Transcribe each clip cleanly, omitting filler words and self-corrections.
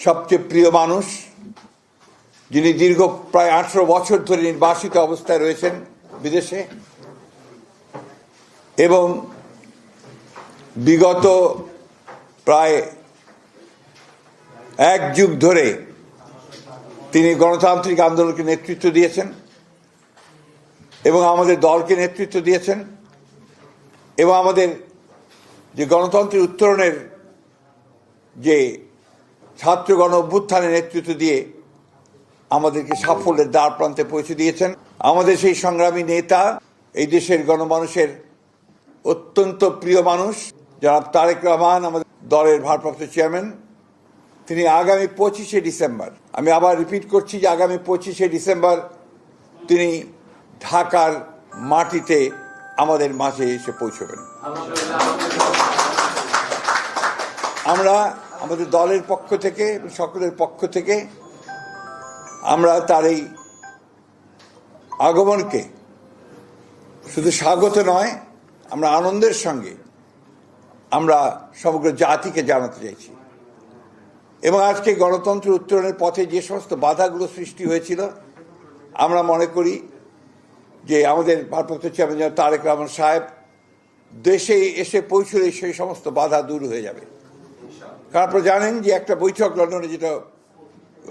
সবচেয়ে প্রিয় মানুষ, যিনি দীর্ঘ প্রায় 18 বছর ধরে নির্বাসিত অবস্থায় রয়েছেন বিদেশে এবং বিগত প্রায় 1 যুগ ধরে তিনি গণতান্ত্রিক আন্দোলনকে নেতৃত্ব দিয়েছেন এবং আমাদের দলকে নেতৃত্ব দিয়েছেন এবং আমাদের যে গণতন্ত্রের উত্তরণের যে ছাত্র গণ অভ্যুত্থানের নেতৃত্ব দিয়ে আমাদেরকে সাফল্যের দ্বার প্রান্তে পৌঁছে দিয়েছেন। আমাদের সেই সংগ্রামী নেতা, এই দেশের গণমানুষের অত্যন্ত প্রিয় মানুষ জনাব তারেক রহমান, আমাদের দলের ভারপ্রাপ্ত চেয়ারম্যান, তিনি আগামী 25শে ডিসেম্বর, আমি আবার রিপিট করছি যে আগামী 25শে ডিসেম্বর তিনি ঢাকার মাটিতে আমাদের মাঝে এসে পৌঁছবেন। আমরা আমাদের দলের পক্ষ থেকে, সকলের পক্ষ থেকে আমরা তার এই আগমনকে শুধু স্বাগত নয়, আমরা আনন্দের সঙ্গে আমরা সমগ্র জাতিকে জানাতে চাইছি। এবং আজকে গণতন্ত্র উত্তরণের পথে যে সমস্ত বাধাগুলো সৃষ্টি হয়েছিল, আমরা মনে করি যে আমাদের ভারপ্রাপ্ত চেয়ারম্যান তারেক রহমান সাহেব দেশে এসে পৌঁছলে সেই সমস্ত বাধা দূর হয়ে যাবে। কারণ আপনারা জানেন যে একটা বৈঠক লন্ডনে যেটা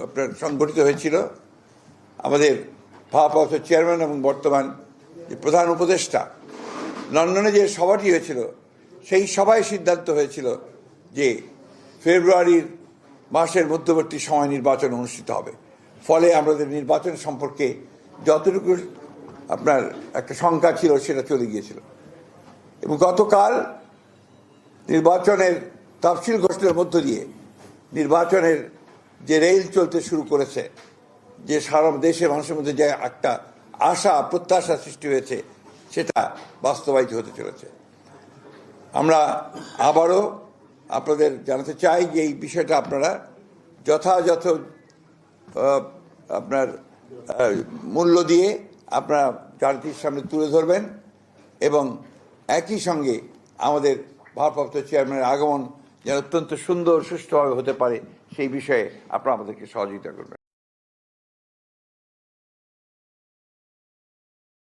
আপনার সংগঠিত হয়েছিল, আমাদের ভারপ্রাপ্ত চেয়ারম্যান এবং বর্তমান যে প্রধান উপদেষ্টা, লন্ডনে যে সভাটি হয়েছিল সেই সভায় সিদ্ধান্ত হয়েছিল যে ফেব্রুয়ারির মাসের মধ্যবর্তী সময় নির্বাচন অনুষ্ঠিত হবে। ফলে আমাদের নির্বাচন সম্পর্কে যতটুকু আপনার একটা শঙ্কা ছিল সেটা চলে গিয়েছিল। এবং গতকাল নির্বাচনের তফসিল ঘোষণার মধ্য দিয়ে নির্বাচনের যে রেল চলতে শুরু করেছে, যে সারা দেশের মানুষের মধ্যে যে একটা আশা প্রত্যাশা সৃষ্টি হয়েছে, সেটা বাস্তবায়িত হতে চলেছে। আমরা আবারও আপনাদের জানাতে চাই যে এই বিষয়টা আপনারা যথাযথ আপনার মূল্য দিয়ে আপনারা জাতির সামনে তুলে ধরবেন এবং একই সঙ্গে আমাদের ভারপ্রাপ্ত চেয়ারম্যানের আগমন যেন অত্যন্ত সুন্দর সুষ্ঠুভাবে হতে পারে সেই বিষয়ে আপনারা আমাদেরকে সহযোগিতা করবেন।